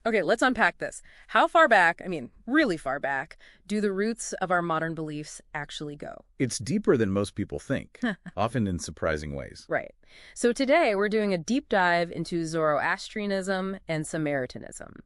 Okay, let's unpack this. How far back, I mean, really far back, do the roots of our modern beliefs actually go? It's deeper than most people think, often in surprising ways. Right. So today we're doing a deep dive into Zoroastrianism and Samaritanism,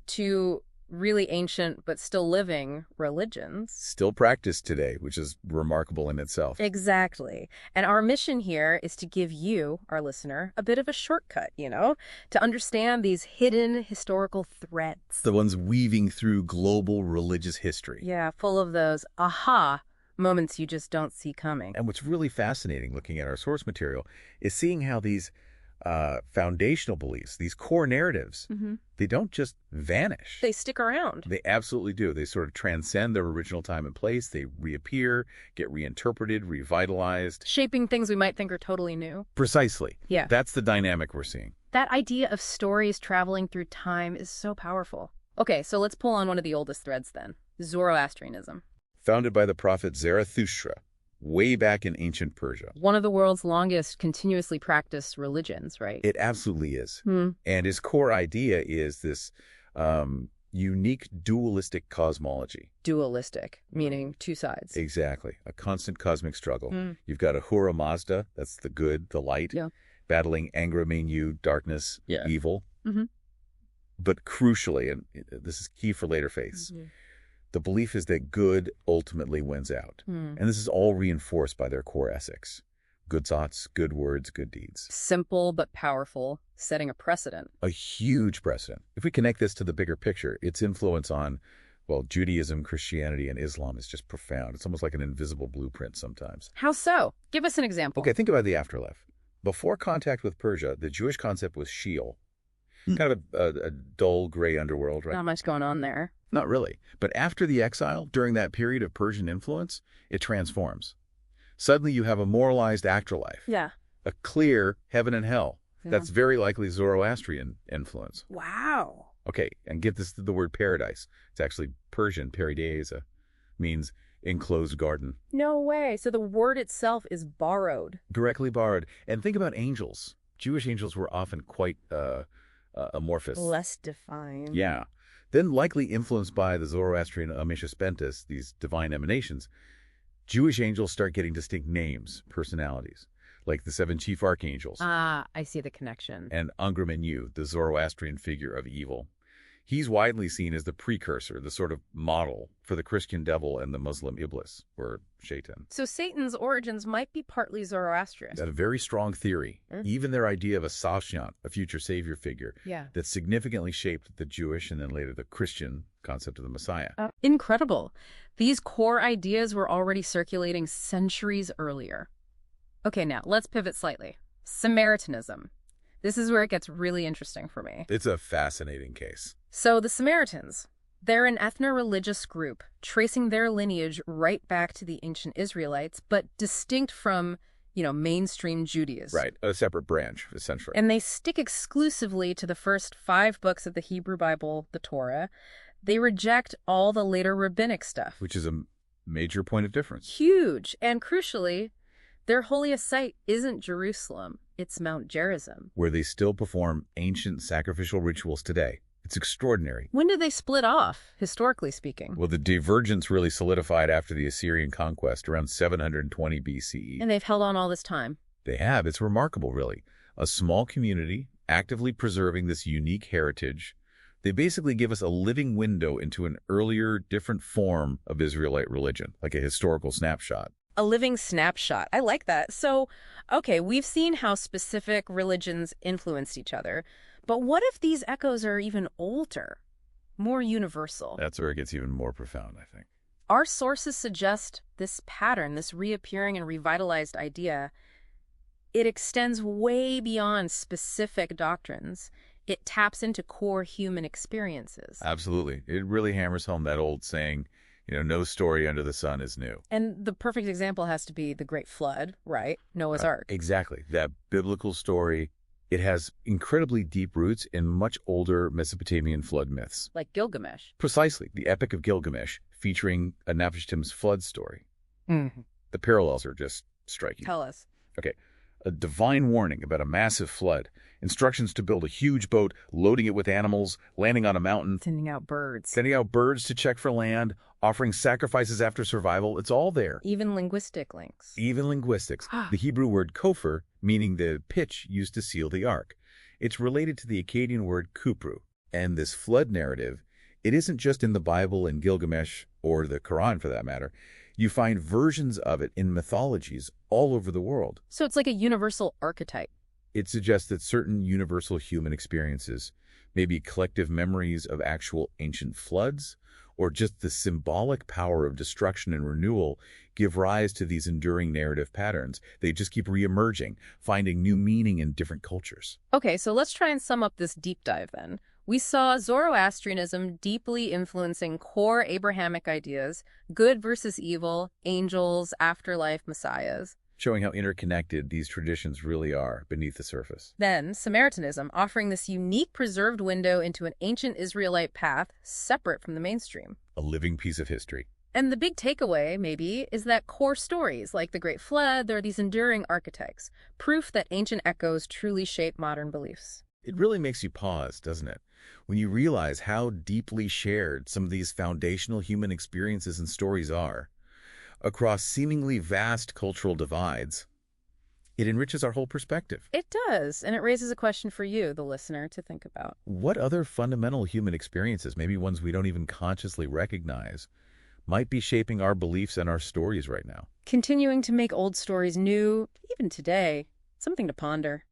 two really ancient but still living religions. Still practiced today, which is remarkable in itself. Exactly. And our mission here is to give you, our listener, a bit of a shortcut, to understand these hidden historical threads. The ones weaving through global religious history. Yeah, full of those aha moments you just don't see coming. And what's really fascinating looking at our source material is seeing how these foundational beliefs, these core narratives, they don't just vanish. They stick around. They absolutely do. They sort of transcend their original time and place. They reappear, get reinterpreted, revitalized. Shaping things we might think are totally new. Precisely. Yeah. That's the dynamic we're seeing. That idea of stories traveling through time is so powerful. Okay, so let's pull on one of the oldest threads then. Zoroastrianism. Founded by the prophet Zarathustra, way back in ancient Persia. One of the world's longest continuously practiced religions, right? It absolutely is. And his core idea is this unique dualistic cosmology. Dualistic, meaning two sides. Exactly. A constant cosmic struggle. You've got Ahura Mazda, that's the good, the light, battling Angra Mainyu, darkness, evil. But crucially, and this is key for later faiths, the belief is that good ultimately wins out. And this is all reinforced by their core ethics. Good thoughts, good words, good deeds. Simple but powerful, setting a precedent. A huge precedent. If we connect this to the bigger picture, its influence on, well, Judaism, Christianity, and Islam is just profound. It's almost like an invisible blueprint sometimes. How so? Give us an example. Okay, think about the afterlife. Before contact with Persia, the Jewish concept was Sheol. Kind of a dull, gray underworld, right? Not much going on there. Not really. But after the exile, during that period of Persian influence, it transforms. Suddenly you have a moralized afterlife. Yeah. A clear heaven and hell. That's very likely Zoroastrian influence. Wow. Okay, and get this, the word paradise. It's actually Persian, paradisa, means enclosed garden. No way. So the word itself is borrowed. Directly borrowed. And think about angels. Jewish angels were often quite amorphous. Less defined. Yeah. Then likely influenced by the Zoroastrian Amishaspentas, these divine emanations, Jewish angels start getting distinct names, personalities, like the 7 chief archangels. Ah, I see the connection. And Angra Mainyu, the Zoroastrian figure of evil. He's widely seen as the precursor, the sort of model for the Christian devil and the Muslim Iblis, or Shaitan. So Satan's origins might be partly Zoroastrian. A very strong theory. Even their idea of a Saoshyant, a future savior figure, that significantly shaped the Jewish and then later the Christian concept of the Messiah. Incredible. These core ideas were already circulating centuries earlier. Okay, now let's pivot slightly. Samaritanism. This is where it gets really interesting for me. It's a fascinating case. So the Samaritans, they're an ethnoreligious group, tracing their lineage right back to the ancient Israelites, but distinct from, mainstream Judaism. Right, a separate branch, essentially. And they stick exclusively to the first 5 books of the Hebrew Bible, the Torah. They reject all the later rabbinic stuff. Which is a major point of difference. Huge. And crucially, their holiest site isn't Jerusalem. It's Mount Gerizim, where they still perform ancient sacrificial rituals today. It's extraordinary. When did they split off, historically speaking? Well, the divergence really solidified after the Assyrian conquest around 720 BCE. And they've held on all this time. They have. It's remarkable, really. A small community actively preserving this unique heritage. They basically give us a living window into an earlier, different form of Israelite religion, like a historical snapshot. A living snapshot. I like that. So, okay, we've seen how specific religions influenced each other, but what if these echoes are even older, more universal? That's where it gets even more profound, I think. Our sources suggest this pattern, this reappearing and revitalized idea, it extends way beyond specific doctrines. It taps into core human experiences. Absolutely. It really hammers home that old saying, no story under the sun is new. And the perfect example has to be the Great Flood, right? Noah's Ark. Exactly. That biblical story, it has incredibly deep roots in much older Mesopotamian flood myths. Like Gilgamesh. Precisely. The Epic of Gilgamesh, featuring Napishtim's flood story. The parallels are just striking. Tell us. Okay. A divine warning about a massive flood, instructions to build a huge boat, loading it with animals, landing on a mountain. Sending out birds. Sending out birds to check for land, offering sacrifices after survival. It's all there. Even linguistic links. Even linguistics. The Hebrew word kofar, meaning the pitch used to seal the ark. It's related to the Akkadian word kupru. And this flood narrative, it isn't just in the Bible and Gilgamesh, or the Quran for that matter. You find versions of it in mythologies all over the world. So it's like a universal archetype. It suggests that certain universal human experiences, maybe collective memories of actual ancient floods, or just the symbolic power of destruction and renewal, give rise to these enduring narrative patterns. They just keep reemerging, finding new meaning in different cultures. Okay, so let's try and sum up this deep dive then. We saw Zoroastrianism deeply influencing core Abrahamic ideas, good versus evil, angels, afterlife, messiahs. Showing how interconnected these traditions really are beneath the surface. Then, Samaritanism, offering this unique preserved window into an ancient Israelite path separate from the mainstream. A living piece of history. And the big takeaway, maybe, is that core stories like the Great Flood, they're these enduring archetypes, proof that ancient echoes truly shape modern beliefs. It really makes you pause, doesn't it? When you realize how deeply shared some of these foundational human experiences and stories are. Across seemingly vast cultural divides, it enriches our whole perspective. It does, and it raises a question for you, the listener, to think about. What other fundamental human experiences, maybe ones we don't even consciously recognize, might be shaping our beliefs and our stories right now? Continuing to make old stories new, even today, something to ponder.